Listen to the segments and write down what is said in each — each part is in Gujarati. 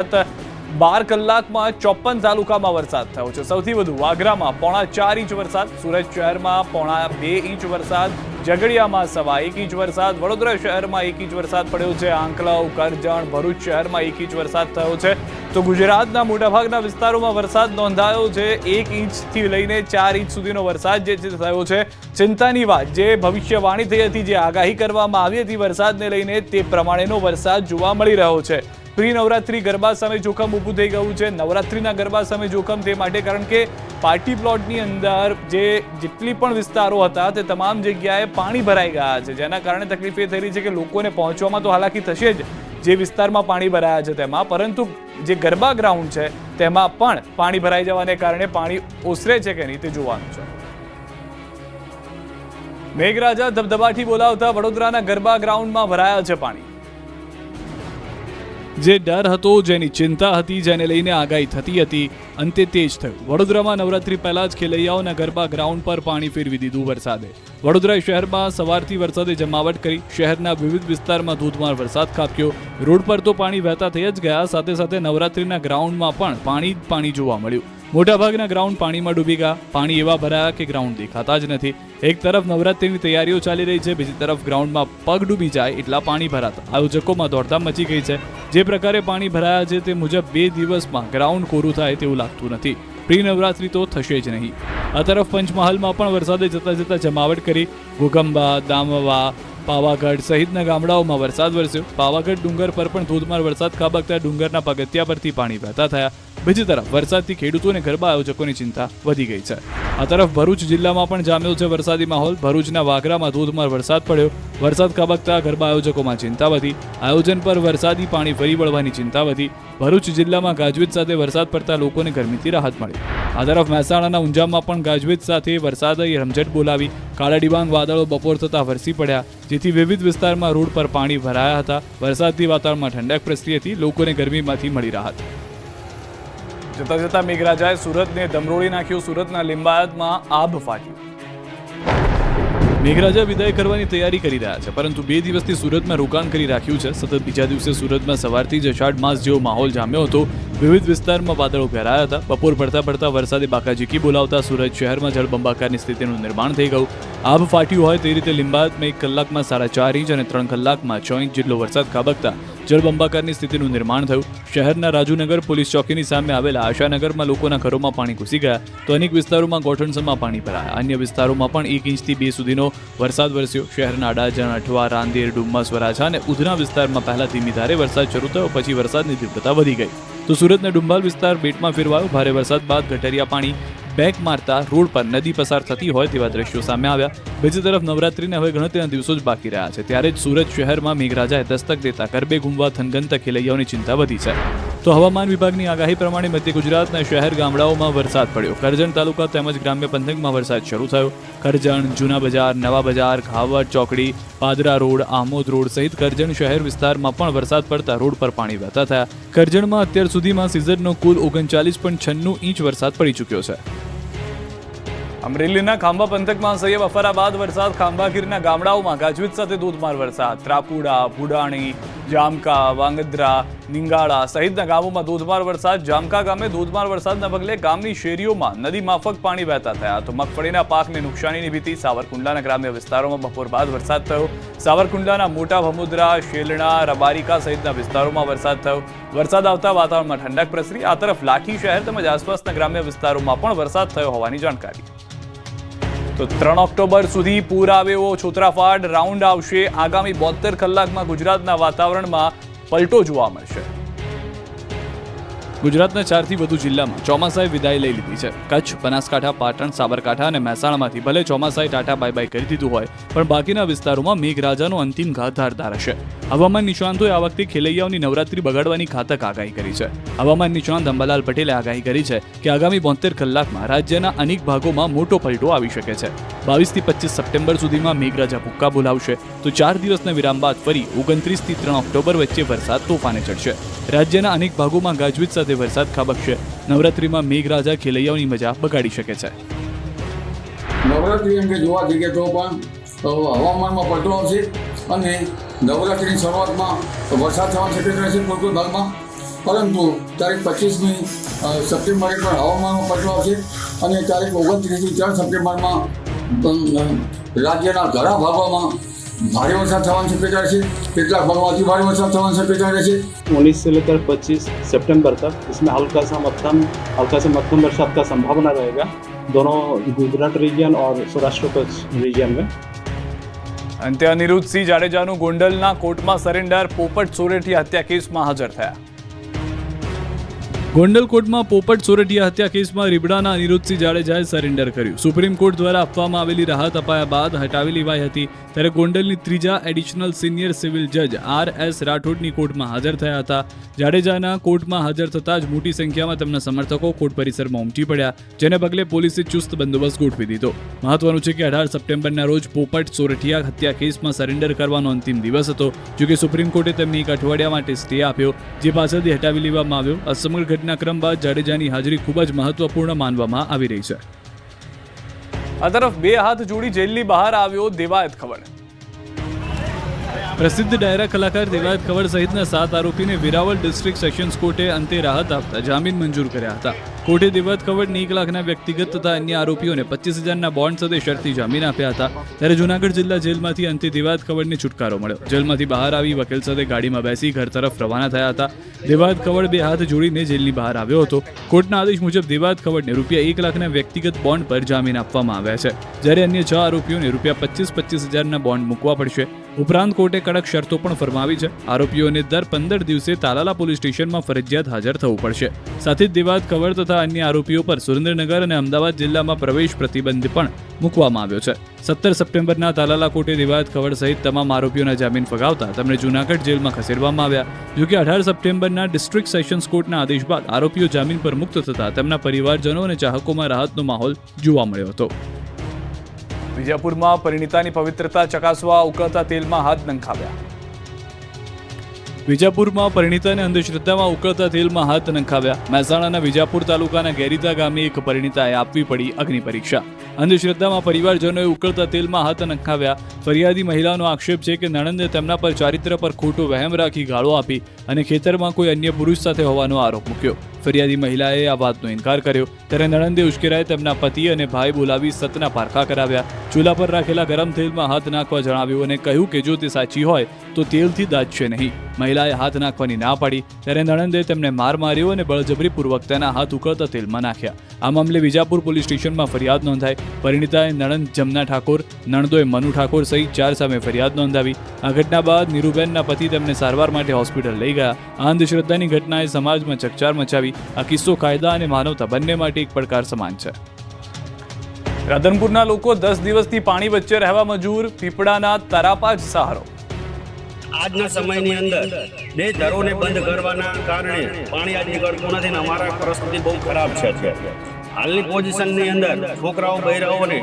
12 કલાકમાં 54 તાલુકામાં વરસાદ થયો છે। સૌથી વધુ વાગરામાં 4.5 ઇંચ વરસાદ, સુરત શહેરમાં 2.5 ઇંચ વરસાદ, ઝઘડિયામાં 1.25 ઇંચ વરસાદ, વડોદરા શહેરમાં 1 ઇંચ વરસાદ પડ્યો છે। આંકલાવ, કરજણ, ભરૂચ શહેરમાં 1 ઇંચ વરસાદ થયો છે। તો ગુજરાતના મોટાભાગના વિસ્તારોમાં વરસાદ નોંધાયો છે। 1 ઇંચથી લઈને 4 ઇંચ સુધીનો વરસાદ જે થયો છે। ચિંતાની વાત, જે ભવિષ્યવાણી થઈ હતી, જે આગાહી કરવામાં આવી હતી વરસાદને લઈને, તે પ્રમાણેનો વરસાદ જોવા મળી રહ્યો છે। પ્રી નવરાત્રી ગરબા સામે જોખમ ઊભું થઈ ગયું છે। નવરાત્રીના ગરબા સામે જોખમ તે માટે કારણ કે પાર્ટી પ્લોટની અંદર જેટલી પણ વિસ્તારો હતા તે તમામ જગ્યાએ પાણી ભરાઈ ગયા છે, જેના કારણે તકલીફ એ થઈ રહી છે કે લોકોને પહોંચવામાં તો હાલાકી થશે જ જે વિસ્તારમાં પાણી ભરાયા છે તેમાં, પરંતુ જે ગરબા ગ્રાઉન્ડ છે તેમાં પણ પાણી ભરાઈ જવાને કારણે પાણી ઓસરે છે કે નહીં તે જોવાનું છે। મેઘરાજા ધબધબાટી બોલાવતા વડોદરાના ગરબા ગ્રાઉન્ડમાં ભરાયા છે પાણી। જે ડર હતો, જેની ચિંતા હતી, જેને લઈને આગાહી થતી હતી, અંતે તે જ થયું। વડોદરામાં નવરાત્રી પહેલા જ ખેલૈયાઓના ગરબા ગ્રાઉન્ડ પર પાણી ફેરવી દીધું વરસાદે। વડોદરા શહેરમાં સવારથી વરસાદે જમાવટ કરી, શહેરના વિવિધ વિસ્તારમાં ધોધમાર વરસાદ ખાબક્યો। રોડ પર તો પાણી વહેતા થઈ જ ગયા, સાથે સાથે નવરાત્રીના ગ્રાઉન્ડમાં પણ પાણી જોવા મળ્યું। મોટાભાગના ગ્રાઉન્ડ પાણીમાં ડૂબી ગયા। પાણી એવા ભરાયા કે ગ્રાઉન્ડ દેખાતા જ નથી। એક તરફ નવરાત્રીની તૈયારીઓ ચાલી રહી છે, બીજી તરફ ગ્રાઉન્ડમાં પગ ડૂબી જાય એટલા પાણી ભરાતા આયોજકોમાં દોડધામ મચી ગઈ છે। જે પ્રકારે પાણી ભરાયા છે તે મુજબ 2 દિવસમાં ગ્રાઉન્ડ કોરું થાય તેવું લાગતું નથી। પ્રી નવરાત્રી તો થશે જ નહીં। આ તરફ પંચમહાલમાં પણ વરસાદે જતા જમાવટ કરી। ઘોઘંબા, દામવા, પાવાગઢ સહિતના ગામડાઓમાં વરસાદ વરસ્યો। પાવાગઢ ડુંગર પર પણ ધોધમાર વરસાદ ખાબકતા ડુંગરના પગથિયા પરથી પાણી વહેતા થયા। બીજી તરફ વરસાદથી ખેડૂતો અને ગરબા આયોજકોની ચિંતા વધી ગઈ છે। આ તરફ ભરૂચ જિલ્લામાં પણ જામ્યો છે વરસાદી માહોલ। ભરૂચના વાગરામાં ધોધમાર વરસાદ પડ્યો। વરસાદ ખાબકતા ગરબા આયોજકોમાં ચિંતા વધી। આયોજન પર વરસાદી પાણી ફરી વળવાની ચિંતા વધી। ભરૂચ જિલ્લામાં ગાજવીજ સાથે વરસાદ પડતા લોકોને ગરમીથી રાહત મળી। આ તરફ મહેસાણાના ઊંઝામાં પણ ગાજવીજ સાથે વરસાદે રમઝટ બોલાવી। કાળા ડિબાંગ વાદળો બપોર થતા વરસી પડ્યા, જેથી વિવિધ વિસ્તારમાં રોડ પર પાણી ભરાયા હતા। વરસાદથી વાતાવરણમાં ઠંડક પ્રસરી હતી, લોકોને ગરમીમાંથી મળી રાહત। જતા જતા મેઘરાજાએ સુરતને ધમરોળી નાખ્યું। સુરતના લિંબાયતમાં આભ ફાટ્યું। મેઘરાજા વિદાય કરવાની તૈયારી કરી રહ્યા છે, પરંતુ 2 દિવસથી સુરતમાં રોકાણ કરી રાખ્યું છે। સતત બીજા દિવસે સુરતમાં સવારથી જ અષાઢ માસ જેવો માહોલ જામ્યો હતો। વિવિધ વિસ્તારમાં વાદળો ઘેરાયા હતા। બપોર પડતા વરસાદે બાકાઝીકી બોલાવતા સુરત શહેરમાં જળબંબાકારની સ્થિતિનું નિર્માણ થઈ ગયું। આભ ફાટ્યું હોય તે રીતે લિંબાયતમાં 1 કલાકમાં 4.5 ઇંચ અને 3 કલાકમાં 6 ઇંચ જેટલો વરસાદ ખાબકતા જળબંબાકારની સ્થિતિનું નિર્માણ થયું। શહેરના રાજુનગર પોલીસ ચોકીની સામે આવેલા આશાનગરમાં લોકોના ઘરોમાં પાણી ઘૂસી ગયા, તો અનેક વિસ્તારોમાં ગોઠણસમાં પાણી ભરાયા। અન્ય વિસ્તારોમાં પણ 1 ઇંચથી 2 સુધીનો વરસાદ વરસ્યો। શહેરના અડાજણ, અઠવા, રાંદેર, ડુમ્મસ, વરાછા અને ઉધના વિસ્તારમાં પહેલા ધીમી ધારે વરસાદ શરૂ થયો, પછી વરસાદની તીવ્રતા વધી ગઈ। તો સુરતના ડુંબાલ વિસ્તાર બેટમાં ફેરવાયો। ભારે વરસાદ બાદ ગટરિયા પાણી બેક મારતા રોડ પર નદી પસાર થતી હોય તેવા દ્રશ્યો સામે આવ્યા। બીજી તરફ નવરાત્રીને હવે ગણતરીના દિવસો જ બાકી રહ્યા છે, ત્યારે જ સુરત શહેરમાં મેઘરાજાએ દસ્તક દેતા ગરબે ઘૂમવા થનગનતા ખેલૈયાઓની ચિંતા વધી છે। તો હવામાન વિભાગની આગાહી પ્રમાણે મધ્ય ગુજરાતના શહેર ગામડાઓમાં વરસાદ પડ્યો। કરજણ તાલુકા તેમજ ગ્રામ્ય પંથકમાં વરસાદ શરૂ થયો। કરજણ, જૂના બજાર, નવા બજાર, ખાવડ ચોકડી, પાદરા રોડ, આમોદ રોડ સહિત કરજણ શહેર વિસ્તારમાં પણ વરસાદ પડતા રોડ પર પાણી વહેતા થયા। કરજણમાં અત્યાર સુધીમાં સિઝનનો કુલ 39.96 ઇંચ વરસાદ પડી ચૂક્યો છે। અમરેલીના ખાંભા પંથકમાં સૈયદ અફરાબાદ વરસાદ। ખાંભાગીરના ગામડાઓમાં ગાજવીજ સાથે ધોધમાર વરસાદ। ત્રાકુડા, ભુડાણી, જામકા, વાંગદ્રા, નિંગાળા સહિતના ગામોમાં ધોધમાર વરસાદ। જામકા ગામે ધોધમાર વરસાદના પગલે ગામની શેરીઓમાં નદી માફક પાણી વહેતા થયા, તો મગફળીના પાકને નુકસાનીની ભીતિ। સાવરકુંડલાના ગ્રામ્ય વિસ્તારોમાં બપોર બાદ વરસાદ થયો। સાવરકુંડલાના મોટા ભમુદ્રા, શેલણા, રબારિકા સહિતના વિસ્તારોમાં વરસાદ થયો। વરસાદ આવતા વાતાવરણમાં ઠંડક પ્રસરી। આ તરફ લાઠી શહેર તેમજ આસપાસના ગ્રામ્ય વિસ્તારોમાં પણ વરસાદ થયો હોવાની જાણકારી। તો 3 ઓક્ટોબર સુધી પૂર આવે એવો છોતરાફાડ રાઉન્ડ આવશે। આગામી 72 કલાકમાં ગુજરાતના વાતાવરણમાં પલટો જોવા મળશે। ગુજરાતના 4થી વધુ જિલ્લામાં ચોમાસાએ વિદાય લઈ લીધી છે। કચ્છ, બનાસકાંઠા, પાટણ, સાબરકાંઠા અને મહેસાણામાંથી ભલે ચોમાસાએ ટાટા બાય બાય કરી દીધું હોય, પણ બાકીના વિસ્તારોમાં મેઘરાજાનો અંતિમ ઘાત ધારદાર હશે। હવામાન નિષ્ણાંતોએ આ વખતે ખેલૈયાઓની નવરાત્રી બગાડવાની ઘાતક આગાહી કરી છે। હવામાન નિષ્ણાંત અંબાલાલ પટેલે આગાહી કરી છે કે આગામી 72 કલાકમાં રાજ્યના અનેક ભાગોમાં મોટો પલટો આવી શકે છે। 22 થી 25 સપ્ટેમ્બર સુધીમાં મેઘરાજા ભૂક્કા બોલાવશે, તો 4 દિવસના વિરામ બાદ ફરી 29 થી 3 ઓક્ટોબર વચ્ચે વરસાદ તોફાને ચડશે। રાજ્યના અનેક ભાગોમાં ગાજવીજ સાથે વરસાદ ખાબકશે। નવરાત્રીમાં મેઘરાજા ખેલૈયાઓની મજા બગાડી શકે છે। નવરાત્રી અંગે જોવા જઈએ તો પણ હવામાનમાં પલટો આવશે અને નવરાત્રીની શરૂઆતમાં વરસાદ થવાની શક્યતા રહેશે કોઈ ભાગમાં। પરંતુ તારીખ 25મી સપ્ટેમ્બરે પણ હવામાનનો પલટો આવશે અને તારીખ 29 થી 3 સપ્ટેમ્બરમાં રાજ્યના ઘણા ભાગોમાં भारी वरसाद થવાની શક્યતા છે, કેટલાક ભાગમાં અતિ ભારે વરસાદ થવાની શક્યતા રહેશે। 19 से लेकर 25 सितंबर तक इसमें हल्का से मध्यम बरसात का संभावना रहेगा दोनों गुजरात रीजन और सौराष्ट्र कच्छ रीजन में। અંતે અનિરુદ્ધસિંહ જાડેજાનું ગોંડલના કોર્ટમાં સરેન્ડર, પોપટ સોરઠિયા હત્યા કેસમાં હાજર થયા। ગોંડલ કોર્ટમાં પોપટ સોરઠિયા હત્યા કેસમાં રીબડાના અનિરુદ્ધસિંહ જાડેજાએ સરેન્ડર કર્યું। સુપ્રીમ કોર્ટ દ્વારા આપવામાં આવેલી રાહત અપાયા બાદ હટાવી લેવાઈ હતી, ત્યારે ગોંડલની ત્રીજા એડિશનલ સિનિયર સિવિલ જજ R.S. રાઠોડની કોર્ટમાં હાજર થયા હતા। જાડેજાના કોર્ટમાં હાજર થતાં જ મોટી સંખ્યામાં તેમના સમર્થકો કોર્ટ પરિસરમાં ઉમટી પડ્યા, જેને પગલે પોલીસે ચુસ્ત બંદોબસ્ત ગોઠવી દીધો। મહત્વનું છે કે 18 સપ્ટેમ્બરના રોજ પોપટ સોરઠિયા હત્યા કેસમાં સરેન્ડર કરવાનો અંતિમ દિવસ હતો, જોકે સુપ્રીમ કોર્ટે તેમને એક અઠવાડિયા માટે સ્ટે આપ્યો, જે પાછળથી હટાવી લેવામાં આવ્યો। આ સમગ્ર ઘટનાક્રમ બાદ જાડેજાની હાજરી ખૂબ જ મહત્વપૂર્ણ માનવામાં આવી રહી છે। આ તરફ બે હાથ જોડી જેલની બહાર આવ્યો દેવાયત ખવડ। પ્રસિદ્ધ ડાયરા કલાકાર દેવાયત ખવડ સહિતના 7 આરોપીને વેરાવળ ડિસ્ટ્રિક્ટ સેશન્સ કોર્ટે અંતે રાહત આપતા જામીન મંજૂર કર્યા હતા। કોર્ટે દેવાયત ખવડને 1 લાખના વ્યક્તિગત તથા અન્ય આરોપીઓને 25,000ના બોન્ડ સાથે શરતી જામીન આપ્યા હતા। ત્યારે જૂનાગઢ જિલ્લા જેલમાંથી અંતે દેવાયત ખવડને છુટકારો મળ્યો। જેલમાંથી બહાર આવી વકીલ સાથે ગાડીમાં બેસી ઘર તરફ રવાના થયા હતા। દેવાયત ખવડ બે હાથ જોડીને જેલની બહાર આવ્યો હતો। કોર્ટના આદેશ મુજબ દેવાયત ખવડને રૂપિયા 1 લાખના વ્યક્તિગત બોન્ડ પર જામીન આપવામાં આવ્યા છે, જ્યારે અન્ય 6 આરોપીઓને રૂપિયા 25,000ના બોન્ડ મૂકવા પડશે। ઉપરાંત કોર્ટે કડક શરતો પણ ફરમાવી છે। આરોપીઓને દર 15 દિવસે તાલાલા પોલીસ સ્ટેશનમાં ફરજિયાત હાજર થવું પડશે। સાથે જ દેવાયત ખવડ તથા અન્ય આરોપીઓ પર સુરેન્દ્રનગર અને અમદાવાદ જિલ્લામાં પ્રવેશ પ્રતિબંધ પણ મૂકવામાં આવ્યો છે। 17 સપ્ટેમ્બરના તાલાલા કોર્ટે દેવાયત ખવડ સહિત તમામ આરોપીઓના જામીન ફગાવતા તેમને જૂનાગઢ જેલમાં ખસેડવામાં આવ્યા। જોકે 18 સપ્ટેમ્બરના ડિસ્ટ્રિક્ટ સેશન્સ કોર્ટના આદેશ બાદ આરોપીઓ જામીન પર મુક્ત થતા તેમના પરિવારજનો અને ચાહકોમાં રાહતનો માહોલ જોવા મળ્યો હતો। વિજાપુરમાં પરિણીતાની પવિત્રતા ચકાસવા ઉકળતા તેલમાં હાથ નંખાવ્યા। વિજાપુરમાં પરિણીતાને અંધશ્રદ્ધામાં ઉકળતા તેલમાં હાથ નંખાવ્યા। મહેસાણાના વિજાપુર તાલુકાના ગેરીતા ગામે એક પરિણીતાએ આપવી પડી અગ્નિ પરીક્ષા। અંધશ્રદ્ધામાં પરિવારજનોએ ઉકળતા તેલમાં હાથ નંખાવ્યા। ફરિયાદી મહિલાનો આક્ષેપ છે કે નણંદે તેમના પર ચારિત્ર પર ખોટો વહેમ રાખી ગાળો આપી અને ખેતરમાં કોઈ અન્ય પુરુષ સાથે હોવાનો આરોપ મૂક્યો। ફરિયાદી મહિલાએ આ વાતનો ઇનકાર કર્યો, ત્યારે નણંદે ઉશ્કેરાઈ તેમના પતિ અને ભાઈ બોલાવી સતના પારખા કરાવ્યા। ચૂલા પર રાખેલા ગરમ તેલમાં હાથ નાખવા જણાવ્યું અને કહ્યું કે જો તે સાચી હોય તો તેલથી દાઝશે નહીં। મહિલાએ હાથ નાખવાની ના પાડી, ત્યારે નણંદે તેમને માર માર્યો અને બળજબરીપૂર્વક તેના હાથ ઉકળતા તેલમાં નાખ્યા। આ મામલે વિજાપુર પોલીસ સ્ટેશનમાં ફરિયાદ નોંધાઈ। પરિણીતાએ નણંદ જમના ઠાકોર, નણદોએ મનુ ઠાકોર સહિત 4 સામે ફરિયાદ નોંધાવી। આ ઘટના બાદ નીરુબેનના પતિ તેમને સારવાર માટે હોસ્પિટલ લઈ ગયા। આ અંધશ્રદ્ધાની ઘટનાએ સમાજમાં ચકચાર મચાવી। આ કિસ્સો કાયદા અને માનવતા બંને માટે એક પડકાર સમાન છે। રાધનપુરના લોકો 10 દિવસથી પાણી વચ્ચે રહેવા મજબૂર, પીપળાના તરાપા જ સહારો। આજના સમયની અંદર બે ઘરોને બંધ કરવાના કારણે પાણી આજ નીકળતું નથી ને અમારા પરિસ્થિતિ બહુ ખરાબ છે। હાલની પોઝિશનની અંદર છોકરાઓ બૈરાઓને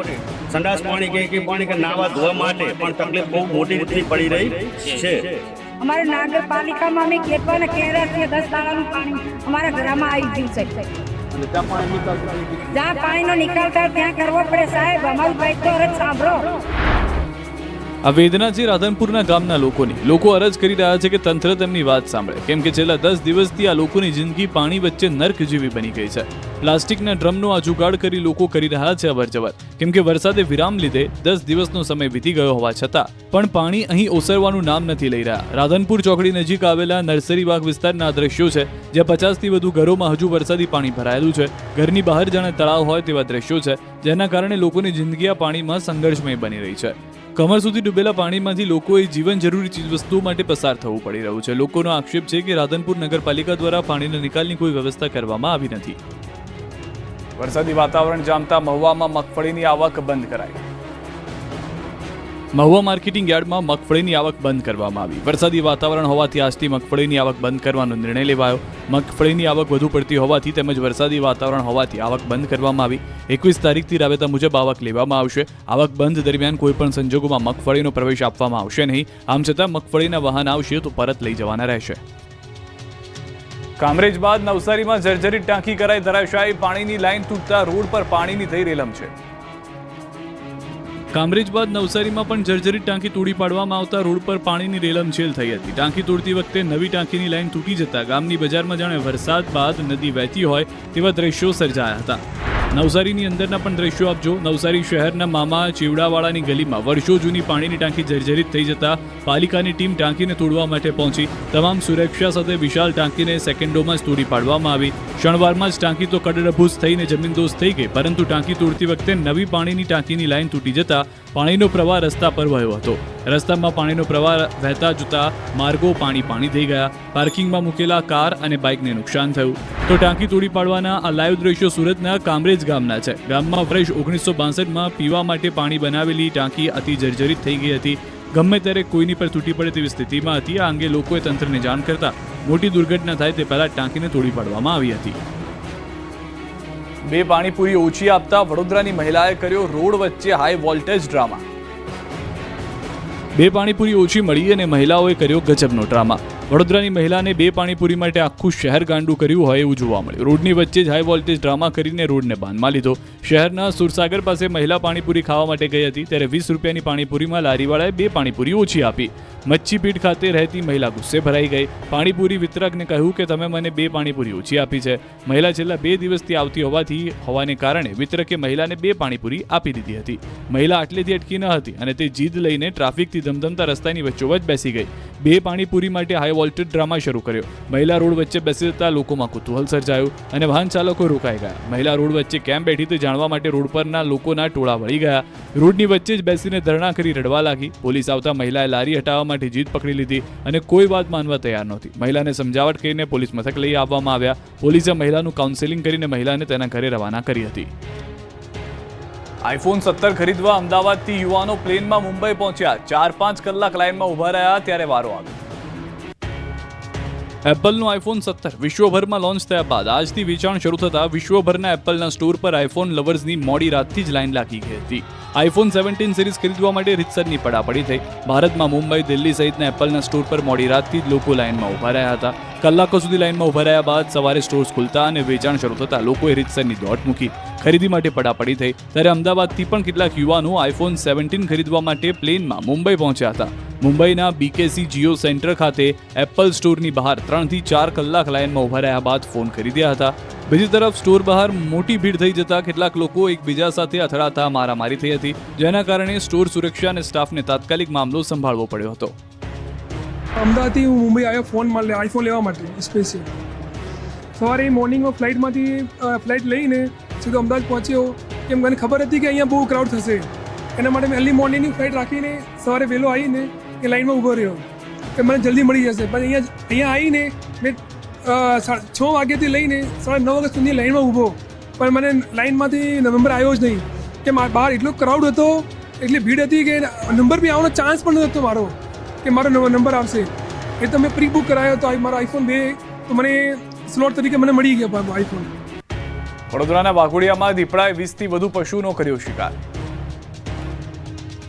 સંડાસ પાણી કે પાણી કે નાવા ધોવા માટે પણ તકલીફ બહુ મોટી રીતની પડી રહી છે। અમારે નગરપાલિકામાં અમે ખેતવાના કેરાથી 10 દાડાનું પાણી અમારા ઘરમાં આવી ગયું છે। જ્યાં પાણીનો નિકાલ થાય ત્યાં કરવો પડે સાહેબ, અમારું ભાઈ તો અરજ સાંભળો। આ વેદના છે રાધનપુરના ગામના લોકોની। લોકો અરજ કરી રહ્યા છે કે તંત્ર તેમની વાત સાંભળે, કેમ કે છેલ્લા 10 દિવસથી આ લોકોની જિંદગી પાણી વચ્ચે નર્ક જેવી બની ગઈ છે। પ્લાસ્ટિકના ડ્રમનો આ જુગાડ કરી લોકો કરી રહ્યા છે અવરજવર, કેમ કે વરસાદે વિરામ લીધે 10 દિવસનો સમય વીતી ગયો હોવા છતાં પણ પાણી અહીં ઓસરવાનું નામ નથી લઈ રહ્યા। રાધનપુર ચોકડી નજીક આવેલા નર્સરીબાગ વિસ્તારના દ્રશ્યો છે, જ્યાં 50થી વધુ ઘરોમાં હજુ વરસાદી પાણી ભરાયેલું છે। ઘરની બહાર જાણે તળાવ હોય તેવા દ્રશ્યો છે, જેના કારણે લોકોની જિંદગી આ પાણીમાં સંઘર્ષમય બની રહી છે। કમર સુધી ડૂબેલા પાણીમાંથી લોકોએ જીવન જરૂરી ચીજવસ્તુઓ માટે પસાર થવું પડી રહ્યું છે। લોકોનો આક્ષેપ છે કે રાધનપુર નગરપાલિકા દ્વારા પાણીના નિકાલની કોઈ વ્યવસ્થા કરવામાં આવી નથી। વરસાદી વાતાવરણ જામતા મહુવામાં મગફળીની આવક બંધ કરાઈ। મહુવા માર્કેટિંગ યાર્ડમાં મગફળીની આવક બંધ કરવામાં આવી। વરસાદી વાતાવરણ હોવાથી આજથી મગફળીની આવક બંધ કરવાનો નિર્ણય લેવાયો। મગફળીની આવક વધુ પડતી હોવાથી તેમજ વરસાદી વાતાવરણ હોવાથી આવક બંધ કરવામાં આવી। 21 તારીખથી રાબેતા મુજબ આવક લેવામાં આવશે। આવક બંધ દરમિયાન કોઈપણ સંજોગોમાં મગફળીનો પ્રવેશ આપવામાં આવશે નહીં। આમ છતાં મગફળીના વાહન આવશે તો પરત લઈ જવાના રહેશે। કામરેજ બાદ નવસારીમાં જર્જરિત ટાંકી કરાઈ ધરાશાયી। પાણીની લાઈન તૂટતા રોડ પર પાણીની થઈ રેલમ છે। કામરેજ બાદ નવસારીમાં પણ જર્જરિત ટાંકી તોડી પાડવામાં આવતા રોડ પર પાણીની રેલમછેલ થઈ હતી. ટાંકી તોડતી વખતે નવી ટાંકીની લાઈન તૂટી જતા ગામની બજારમાં જાણે વરસાદ બાદ નદી વહેતી હોય તેવા દ્રશ્યો સર્જાયા હતા. નવસારીની અંદરના પણ દ્રશ્યો આપજો. નવસારી શહેરના મામા ચેવડાવાળાની ગલીમાં વર્ષો જૂની પાણીની ટાંકી જર્જરિત થઈ જતા પાલિકાની ટીમ ટાંકીને તોડવા માટે પહોંચી. તમામ સુરક્ષા સાથે વિશાળ ટાંકીને સેકન્ડોમાં જ તોડી પાડવામાં આવી. ક્ષણવારમાં જ ટાંકી તો કડરભૂસ થઈને જમીનદોસ્ત થઈ ગઈ, પરંતુ ટાંકી તોડતી વખતે નવી પાણીની ટાંકીની લાઈન તૂટી જતા પાણીનો પ્રવાહ રસ્તા પર વહ્યો હતો. રસ્તામાં પાણીનો પ્રવાહ વહેતા જતા માર્ગો પાણી થઈ ગયા. પાર્કિંગમાં મૂકેલા કાર અને બાઇકને નુકસાન થયું. તો ટાંકી તોડી પાડવાના આ લાઈવ દ્રશ્યો સુરતના કામરેજ ગામના છે. ગામમાં વર્ષ 1962માં પીવા માટે પાણી બનાવેલી ટાંકી અતિ જર્જરિત થઈ ગઈ હતી. ગમે ત્યારે કોઈની પર તૂટી પડે તેવી સ્થિતિમાં હતી. આ અંગે લોકોએ તંત્રને જાણ કરતા મોટી દુર્ઘટના થાય તે પહેલા ટાંકીને તોડી પાડવામાં આવી હતી. 2 પાણીપુરી ઓછી આપતા વડોદરાની મહિલાએ કર્યો રોડ વચ્ચે હાઈ વોલ્ટેજ ડ્રામા. 2 પાણીપુરી ઓછી મળી અને મહિલાઓએ કર્યો ગજબનો ડ્રામા. વડોદરાની મહિલાને 2 પાણીપુરી માટે આખું શહેર ગાંડું કર્યું હોય એવું જોવા મળ્યું. રોડની વચ્ચે જ હાઈ વોલ્ટેજ ડ્રામા કરીને રોડને બાંધમાં લીધો. શહેરના સુરસાગર પાસે મહિલા પાણીપુરી ખાવા માટે ગઈ હતી ત્યારે 20 રૂપિયાની પાણીપુરીમાં લારીવાળાએ 2 પાણીપુરી ઓછી આપી. મચ્છીપીઠ ખાતે રહેતી મહિલા ગુસ્સે ભરાઈ ગઈ. પાણીપુરી વિતરકને કહ્યું કે તમે મને 2 પાણીપુરી ઓછી આપી છે. મહિલા છેલ્લા 2 દિવસથી આવતી હોવાને કારણે વિતરકે મહિલાને 2 પાણીપુરી આપી દીધી હતી. મહિલા આટલેથી અટકી ન હતી અને તે જીદ લઈને ટ્રાફિકથી ધમધમતા રસ્તાની વચ્ચોવચ્ચ બેસી ગઈ. 2 પાણીપુરી માટે હાઈ વોલ્ટેજ ડ્રામા શરૂ કર્યો. મહિલા રોડ વચ્ચે બેસી જતા લોકોમાં કુતૂહલ સર્જાયું અને વાહન ચાલકો રોકાઈ ગયા. મહિલા રોડ વચ્ચે કેમ બેઠી તે જાણવા માટે રોડ પરના લોકોના ટોળા વળી ગયા. રોડની વચ્ચે જ બેસીને ધરણા કરી રડવા લાગી. પોલીસ આવતા મહિલાએ લારી હટાવવા માટે જીદ પકડી લીધી અને કોઈ વાત માનવા તૈયાર નહોતી. મહિલાને સમજાવટ કરીને પોલીસ મથક લઈ આવવામાં આવ્યા. પોલીસે મહિલાનું કાઉન્સેલિંગ કરીને મહિલાને તેના ઘરે રવાના કરી હતી. આઈફોન 17 ખરીદવા અમદાવાદથી યુવાનો પ્લેનમાં મુંબઈ પહોંચ્યા. 4-5 કલાક લાઇનમાં ઉભા રહ્યા ત્યારે વારો આવ્યો. એપલનો આઈફોન 17 વિશ્વભરમાં લોન્ચ થયા બાદ આજથી વેચાણ શરૂ થતાં વિશ્વભરના એપલના સ્ટોર પર આઈફોન લવર્સની મોડી રાતથી જ લાઈન લાગી ગઈ હતી. આઈફોન 17 સિરીઝ ખરીદવા માટે રીતસરની પડાપડી થઈ. ભારતમાં મુંબઈ, દિલ્હી સહિતના એપલના સ્ટોર પર મોડી રાતથી જ લોકો લાઈનમાં ઉભા રહ્યા હતા. કલાકો સુધી લાઈનમાં ઉભા રહ્યા બાદ સવારે સ્ટોર્સ ખુલતા અને વેચાણ શરૂ થતાં લોકોએ રીતસરની દોટ મૂકી. ખરીદી માટે પડાપડી થઈ ત્યારે અમદાવાદથી પણ કેટલાક યુવાનો આઈફોન 17 ખરીદવા માટે પ્લેનમાં મુંબઈ પહોંચ્યા હતા. મુંબઈના BKC જીઓ સેન્ટર ખાતે એપલ સ્ટોરની બહાર 3 થી 4 કલાક લાઈનમાં ઉભા રહ્યા બાદ ફોન ખરીદ્યા હતા. બીજી તરફ સ્ટોર બહાર મોટી ભીડ થઈ જતા કેટલાક લોકો એકબીજા સાથે અથડાતા મારામારી થઈ હતી, જેના કારણે સ્ટોર સુરક્ષા અને સ્ટાફને તાત્કાલિક મામલો સંભાળવો પડ્યો હતો. અમદાવાદથી હું મુંબઈ આવ્યો આઈફોન લેવા માટે સ્પેશિયલ. સવારે મોર્નિંગમાં ફ્લાઇટ લઈને સીધો અમદાવાદ પહોંચ્યો. કેમ મને ખબર હતી કે અહીંયા બહુ ક્રાઉડ થશે, એના માટે મેં અર્લી મોર્નિંગની ફ્લાઇટ રાખીને સવારે વહેલો આવીને એ લાઈનમાં ઊભો રહ્યો કે મને જલ્દી મળી જશે. પણ અહીંયા આવીને મેં 6 વાગ્યાથી લઈને 9:30 વાગ્યા સુધી લાઈનમાં ઊભો, પણ મને લાઈનમાંથી નંબર આવ્યો જ નહીં. કે બહાર એટલો ક્રાઉડ હતો, એટલી ભીડ હતી કે નંબર બી આવવાનો ચાન્સ પણ નહોતો મારો કે મારો નંબર આવશે. એ તો મેં પ્રી બુક કરાયો તો મારો આઈફોન 2 તો મને સ્લોટ તરીકે મને મળી ગયો આઈફોન. વડોદરાના વાઘોડિયામાં દીપડાએ 20થી વધુ પશુનો કર્યો શિકાર.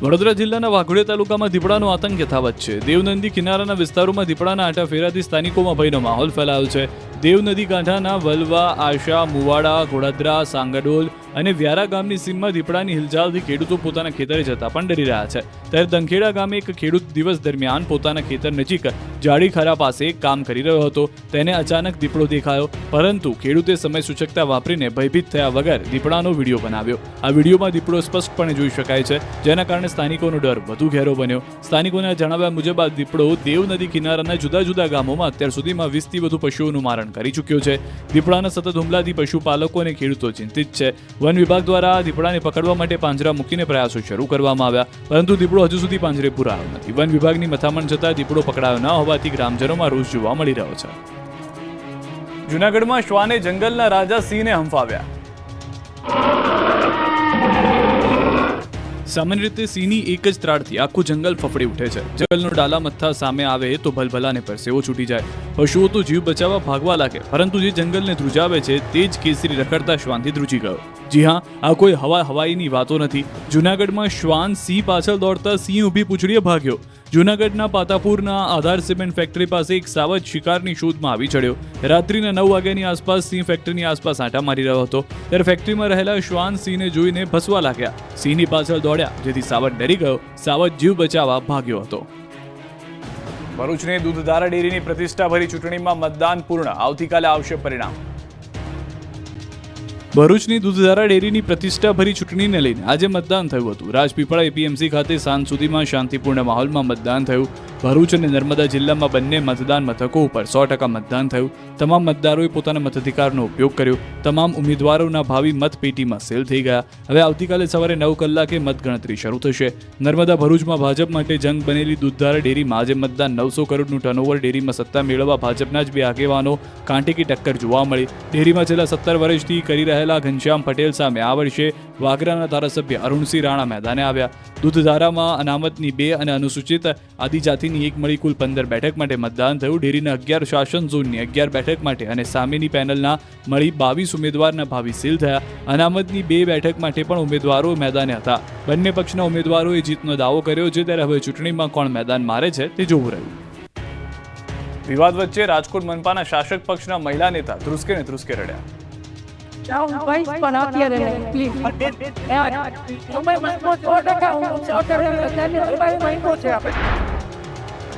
વડોદરા જિલ્લાના વાઘોડિયા તાલુકામાં દીપડાનો આતંક યથાવત છે. દેવનદી કિનારાના વિસ્તારોમાં દીપડાના આંટાફેરાથી સ્થાનિકોમાં ભયનો માહોલ ફેલાયો છે. દેવનદી કાંઠાના વલવા, આશા, મુવાડા, ઘોડાદરા, સાંગડોલ અને વ્યારા ગામની સીમમાં દીપડાની હિલચાલથી ખેડૂતો પોતાના ખેતરે જતા પણ ડરી રહ્યા છે. ત્યારે દંખેડા ગામે એક ખેડૂત દિવસ દરમિયાન પોતાના ખેતર નજીક જાડીખારા પાસે કામ કરી રહ્યો હતો. તેને અચાનક દીપડો દેખાયો, પરંતુ ખેડૂતે સમય સૂચકતા વાપરીને ભયભીત થયા વગર દીપડાનો વિડીયો બનાવ્યો. આ વિડીયોમાં દીપડો સ્પષ્ટપણે જોઈ શકાય છે, જેના કારણે સ્થાનિકોનો ડર વધુ ઘેરો બન્યો. સ્થાનિકોના જણાવ્યા મુજબ આ દીપડો દેવનદી કિનારાના જુદા જુદા ગામોમાં અત્યાર સુધીમાં 20થી વધુ પશુઓનું મારણ કરી ચૂક્યો છે. દીપડાના સતત હુમલાથી પશુપાલકો અને ખેડૂતો ચિંતિત છે. વન વિભાગ દ્વારા દીપડાને પકડવા માટે પાંજરા મૂકીને પ્રયાસો શરૂ કરવામાં આવ્યા, પરંતુ દીપડો હજુ સુધી પાંજરે પુરાયો નથી. વન વિભાગની મથામણ છતાં દીપડો પકડાયો ન હોવાથી ગ્રામજનોમાં રોષ જોવા મળી રહ્યો છે. જૂનાગઢમાં શ્વાને જંગલના રાજા સિંહને હંફાવ્યા. સામાન્ય રીતે સિંહની એક જ ત્રાડથી આખું જંગલ ફફડી ઉઠે છે. જંગલનો ડાલા મથ્થા સામે આવે તો ભલભલાને પરસેવો છૂટી જાય. પશુઓ તો જીવ બચાવવા ભાગવા લાગે, પરંતુ જે જંગલને ધ્રુજાવે છે તે જ કેસરી રખડતા શ્વાનથી ધ્રુજી ગયો. જી હા, આ કોઈ હવાઈની વાતો નથી. જૂનાગઢમાં શ્વાન સિંહ પાછળ દોડતા સિંહ ઊભી પૂંછડીએ ભાગ્યો. જૂનાગઢના પાતાપુરના આધાર સિમેન્ટ ફેક્ટરી પાસે એક સાવજ શિકારની શોધમાં આવી ચડ્યો. રાત્રિના 9 વાગ્યાની આસપાસ સિંહ ફેક્ટરીની આસપાસ આંટા મારી રહ્યો હતો ત્યારે ફેક્ટરીમાં રહેલા શ્વાન સિંહને જોઈને ભસવા લાગ્યા. સિંહની પાછળ દોડ્યા, જેથી સાવજ ડરી ગયો. સાવજ જીવ બચાવવા ભાગ્યો હતો. ભરૂચની દૂધધારા ડેરીની પ્રતિષ્ઠાભરી ચૂંટણીમાં મતદાન પૂર્ણ. આવતીકાલે આવશે પરિણામ. ભરૂચની દૂધધારા ડેરીની પ્રતિષ્ઠાભરી ચૂંટણીને લઈને આજે મતદાન થયું હતું. રાજપીપળા એપીએમસી ખાતે સાંજ સુધીમાં શાંતિપૂર્ણ માહોલમાં મતદાન થયું. ભરૂચ અને નર્મદા જિલ્લામાં બંને મતદાન મથકો ઉપર 100% મતદાન થયું. તમામ મતદારોએ પોતાના મતાધિકારનો ઉપયોગ કર્યો. તમામ ઉમેદવારોના ભાવિ મતપેટીમાં સીલ થઈ ગયા. હવે આવતીકાલે સવારે 9 કલાકે મતગણતરી શરૂ થશે. નર્મદા ભરૂચમાં ભાજપ માટે જંગ બનેલી દૂધધારા ડેરીમાં આજે મતદાન 900 કરોડનું ટર્નઓવર. ડેરીમાં સત્તા મેળવવા ભાજપના જ બે આગેવાનો કાંટેકી ટક્કર જોવા મળી. ડેરીમાં છેલ્લા 17 વર્ષથી કરી રહેલા ઘનશ્યામ પટેલ સામે આ વર્ષે વાગરાના ધારાસભ્ય અરુણસિંહ રાણા મેદાને આવ્યા. દૂધધારામાં અનામતની 2 અને અનુસૂચિત આદિજાતિની 1 મળી કુલ 15 બેઠક માટે મતદાન થયું. ડેરીના 11 શાસન ઝોનની 11 બેઠક માટે અને સામેની પેનલના મળી 22 ઉમેદવારના ભાવિ સીલ થયા. અનામતની 2 બેઠક માટે પણ ઉમેદવારો મેદાને હતા. બંને પક્ષના ઉમેદવારોએ જીતનો દાવો કર્યો છે ત્યારે હવે ચૂંટણીમાં કોણ મેદાન મારે છે તે જોવું રહ્યું. વિવાદ વચ્ચે રાજકોટ મનપાના શાસક પક્ષના મહિલા નેતા ધ્રુસકે ને ધ્રુસકે રડ્યા.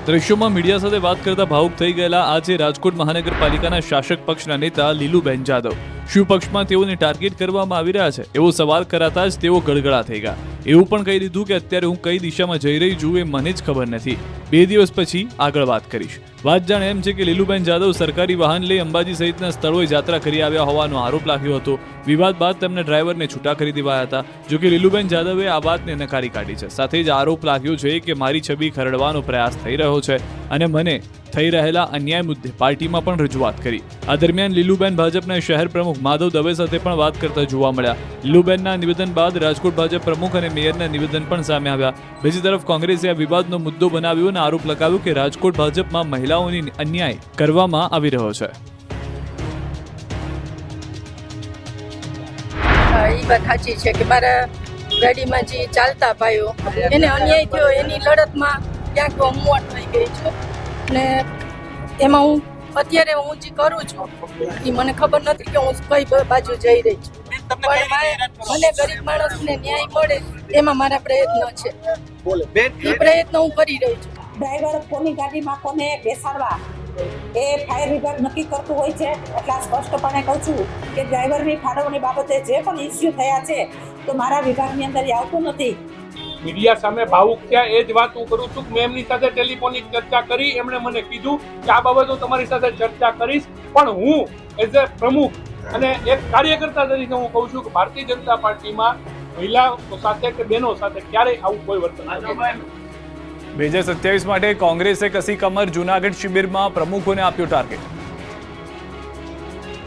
દ્રશ્યોમાં મીડિયા સાથે વાત કરતા ભાવુક થઈ ગયેલા આજે રાજકોટ મહાનગરપાલિકાના શાસક પક્ષના નેતા લીલુબેન જાદવ. શું પક્ષમાં તેઓને ટાર્ગેટ કરવામાં આવી રહ્યા છે એવો સવાલ કરાતા જ તેઓ ગળગળા થઈ ગયા. એવું પણ કહી દીધું કે અત્યારે હું કઈ દિશામાં જઈ રહી છું એ મને જ ખબર નથી. 2 દિવસ પછી આગળ વાત કરીશ. વાત જાણે એમ છે કે લીલુબેન જાદવ સરકારી વાહન લઈ અંબાજી સહિતના સ્થળોએ યાત્રા કરી આવ્યા હોવાનો આરોપ લાગ્યો હતો. વિવાદ બાદ તેમના ડ્રાઈવરને છૂટા કરી દેવાયા હતા. જોકે લીલુબેન જાદવે આ વાતને નકારી કાઢી છે. સાથે જ આરોપ લાગ્યો છે કે મારી છબી ખરડવાનો પ્રયાસ થઈ રહ્યો છે અને મને થઈ રહેલા અન્યાય મુદ્દે પાર્ટીમાં પણ રજૂઆત કરી. આ દરમિયાન લીલુબેન ભાજપના શહેર પ્રમુખ માધવ દવે સાથે પણ વાત કરતા જોવા મળ્યા. લીલુબેનના નિવેદન બાદ રાજકોટ ભાજપ પ્રમુખ અને મેયરના નિવેદન પણ સામે આવ્યા. બીજી તરફ કોંગ્રેસે આ વિવાદનો મુદ્દો બનાવ્યો અને આરોપ લગાવ્યો કે રાજકોટ ભાજપમાં મહિલાઓની અન્યાય કરવામાં આવી રહ્યો છે. એ વાત સાચી છે કે મારા ગાડીમાં જે ચાલતા ભાઈઓ એને અન્યાય થયો એની લડતમાં ક્યાંક હું મોટ થઈ ગઈ છું ને એમાં હું અત્યારે હું જે કરું છું એ મને ખબર નથી કે હું કઈ બાજુ જઈ રહી છું, પણ મને ગરીબ માણસને ન્યાય મળે એમાં મારા પ્રયત્ન છે. એ પ્રયત્ન હું કરી રહી છું. ડ્રાઈવર કોની ગાડીમાં કોને બેસાડવા એ ફાયર વિભાગ નક્કી કરતું હોય છે. એટલે સ્પષ્ટપણે કહું છું કે ડ્રાઈવરની ફાળવણી બાબતે જે પણ ઇસ્યુ થયા છે તો મારા વિભાગની અંદર એ આવતું નથી. મીડિયા સામે ભાવુક થયા એ જ વાત હું કરું છું. મેં એમની સાથે ટેલિફોનિક ચર્ચા કરી. એમણે મને કીધું કે આ બાબત હું તમારી સાથે ચર્ચા કરીશ, પણ હું એઝ એ પ્રમુખ અને એક કાર્યકર્તા તરીકે હું કહું છું કે ભારતીય જનતા પાર્ટીમાં મહિલાઓ સાથે કે બહેનો સાથે ક્યારેય આવું કોઈ વર્તન નથી. 2027 માટે કોંગ્રેસે કસી કમર. જૂનાગઢ શિબિરમાં પ્રમુખોને આપ્યો ટાર્ગેટ.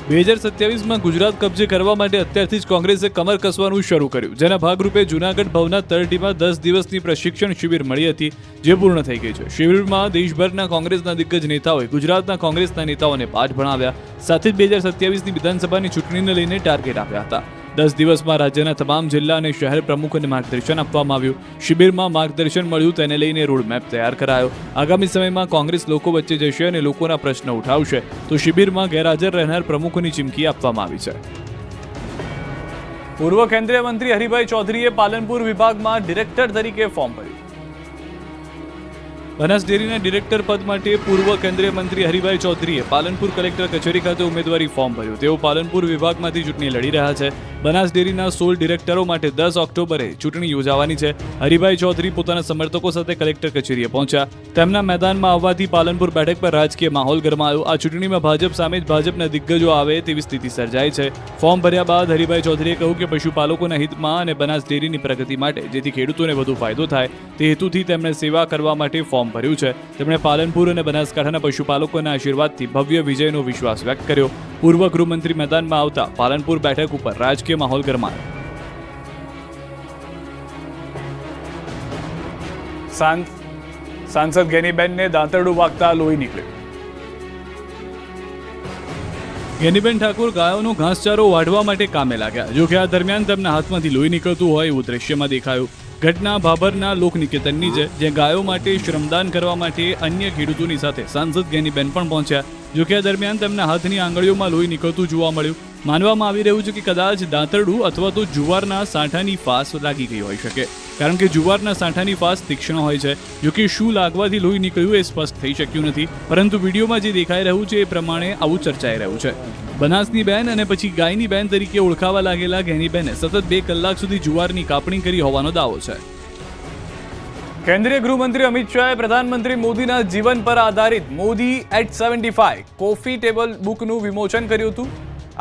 2027માં ગુજરાત કબજે કરવા માટે અત્યારથી જ કોંગ્રેસે કમર કસવાનું શરૂ કર્યું, જેના ભાગરૂપે જૂનાગઢ ભવનાથ તળેટીમાં 10 દિવસની પ્રશિક્ષણ શિબિર મળી હતી, જે પૂર્ણ થઈ ગઈ છે. શિબિરમાં દેશભરના કોંગ્રેસના દિગ્ગજ નેતાઓએ ગુજરાતના કોંગ્રેસના નેતાઓને પાઠ ભણાવ્યા. સાથે જ 2027ની વિધાનસભાની ચૂંટણીને લઈને ટાર્ગેટ આપ્યા હતા. 10 દિવસમાં રાજ્યના તમામ જિલ્લા અને શહેર પ્રમુખોને માર્ગદર્શન આપવામાં આવ્યું. શિબિરમાં માર્ગદર્શન મળ્યું તેને લઈને રોડમેપ તૈયાર કરાયો. આગામી સમયમાં કોંગ્રેસ લોકો વચ્ચે જશે અને લોકોના પ્રશ્ન ઉઠાવશે, તો શિબિરમાં ગેરહાજર રહેનાર પ્રમુખોની ચીમકી આપવામાં આવી છે. પૂર્વ કેન્દ્રીય મંત્રી હરિભાઈ ચૌધરીએ પાલનપુર વિભાગમાં ડિરેક્ટર તરીકે ફોર્મ ભર્યું. બનાસ ડેરીના ડિરેક્ટર પદ માટે પૂર્વ કેન્દ્રીય મંત્રી હરિભાઈ ચૌધરીએ પાલનપુર કલેક્ટર કચેરી ખાતે ઉમેદવારી ફોર્મ ભર્યું. તેઓ પાલનપુર વિભાગમાંથી ચૂંટણી લડી રહ્યા છે. બનાસ ડેરીના 16 ડિરેક્ટરો માટે 10 ઓક્ટોબરે ચૂંટણી યોજાવાની છે. હરિભાઈ ચૌધરી પોતાના સમર્થકો સાથે કલેક્ટર કચેરીએ પહોંચ્યા. તેમના મેદાનમાં આવવાથી પાલનપુર બેઠક પર રાજકીય માહોલ ગરમાયો. આ ચૂંટણીમાં ભાજપ સામે જ ભાજપના દિગ્ગજો આવે તેવી સ્થિતિ સર્જાઈ છે. ફોર્મ ભર્યા બાદ હરિભાઈ ચૌધરીએ કહ્યું કે પશુપાલકોના હિતમાં અને બનાસ ડેરીની પ્રગતિ માટે, જેથી ખેડૂતોને વધુ ફાયદો થાય તે હેતુથી તેમણે સેવા કરવા માટે ફોર્મ ભર્યું છે. તેમણે પાલનપુર અને બનાસકાંઠાના પશુપાલકોના આશીર્વાદથી ભવ્ય વિજયનો વિશ્વાસ વ્યક્ત કર્યો. પૂર્વ ગૃહમંત્રી મેદાનમાં આવતા પાલનપુર બેઠક ઉપર રાજકીય માહોલ ગરમાયો. સાંસદ ગેનીબેનને દાંતરડું વાગતા લોહી નીકળ્યું. ગેનીબેન ઠાકોર ગાયોનો ઘાસચારો વાઢવા માટે કામે લાગ્યા. જો કે આ દરમિયાન તેમના હાથમાંથી લોહી નીકળતું હોય એવું દ્રશ્યમાં દેખાયું. ઘટના ભાભરના લોકનિકેતનની છે, જ્યાં ગાયો માટે શ્રમદાન કરવા માટે અન્ય ખેડૂતોની સાથે સાંસદ ગેનીબેન પણ પહોંચ્યા. જોકે આ દરમિયાન તેમના હાથની આંગળીઓમાં લોહી નીકળતું જોવા મળ્યું. માનવામાં આવી રહ્યું છે કે કદાચ દાંતરડું અથવા તો જુવારના સાંઠાની ફાસ લાગી ગઈ હોઈ શકે, કારણ કે જુવારના સાંઠાની ફાસ તીક્ષ્ણ હોય છે. જોકે શું લાગવાથી લોહી નીકળ્યું એ સ્પષ્ટ થઈ શક્યું નથી, પરંતુ વિડીયોમાં જે દેખાઈ રહ્યું છે એ પ્રમાણે આવું ચર્ચાઈ રહ્યું છે. બનાસની બેન અને પછી ગાયની બેન તરીકે ઓળખાવા લાગેલા ગેનીબેને સતત 2 કલાક સુધી જુવારની કાપણી કરી હોવાનો દાવો છે. કેન્દ્રીય ગૃહમંત્રી અમિત શાહે પ્રધાનમંત્રી મોદીના જીવન પર આધારિત મોદી એટ 75 કોફી ટેબલ બુકનું વિમોચન કર્યું હતું.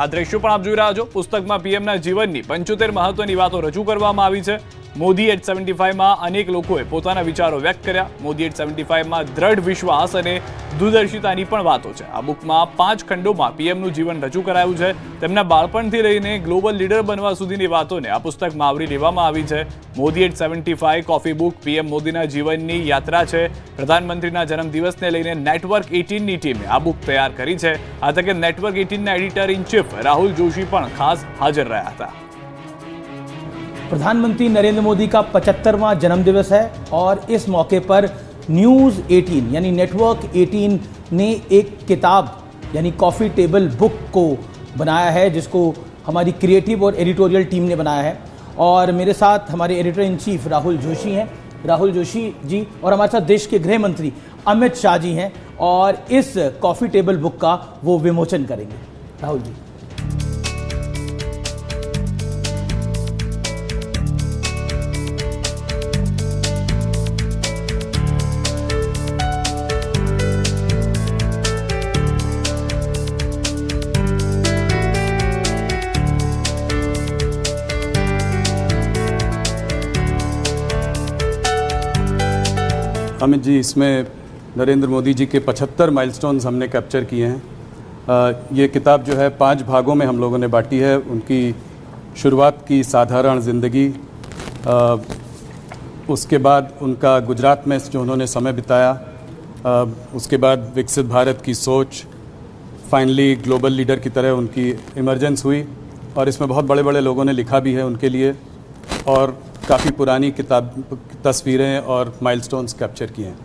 આ દ્રશ્યો પણ આપ જોઈ રહ્યા છો. પુસ્તકમાં પીએમના જીવનની 75 મહત્વની વાતો રજૂ કરવામાં આવી છે. મોદી એટ 75માં અનેક લોકોએ પોતાના વિચારો વ્યક્ત કર્યા. મોદી એટ 75માં દ્રઢ વિશ્વાસ અને દૂરદર્શિતાની પણ વાતો છે. આ બુકમાં 5 ખંડોમાં પીએમનું જીવન રજૂ કરાયું છે. તેમના બાળપણથી લઈને ગ્લોબલ લીડર બનવા સુધીની વાતોને આ પુસ્તકમાં આવરી લેવામાં આવી છે. Modi at 75 coffee book PM મોદીના જીવનની યાત્રા છે. પ્રધાનમંત્રીના જન્મદિવસને લઈને નેટવર્ક 18ની ટીમે આ બુક તૈયાર કરી છે. આ તકે નેટવર્ક 18ના editor in chief Rahul Joshi પણ ખાસ હાજર રહ્યા હતા. प्रधानमंत्री नरेंद्र मोदी का 75वां जन्मदिवस है और इस मौके पर न्यूज़ 18 यानी नेटवर्क 18 ने एक किताब यानी कॉफ़ी टेबल बुक को बनाया है, जिसको हमारी क्रिएटिव और एडिटोरियल टीम ने बनाया है. और मेरे साथ हमारे editor in chief Rahul Joshi हैं. राहुल जोशी जी और हमारे साथ देश के गृह मंत्री अमित शाह जी हैं और इस कॉफ़ी टेबल बुक का वो विमोचन करेंगे. राहुल जी. अमित जी, इसमें नरेंद्र मोदी जी के 75 माइलस्टोन्स हमने कैप्चर किए हैं. ये किताब जो है 5 भागों में हम लोगों ने बांटी है. उनकी शुरुआत की साधारण ज़िंदगी, उसके बाद उनका गुजरात में जो उन्होंने समय बिताया, उसके बाद विकसित भारत की सोच, फाइनली ग्लोबल लीडर की तरह उनकी इमरजेंस हुई. और इसमें बहुत बड़े बड़े लोगों ने लिखा भी है उनके लिए, और काफ़ी पुरानी किताब तस्वीरें और माइलस्टोन्स कैप्चर किए हैं.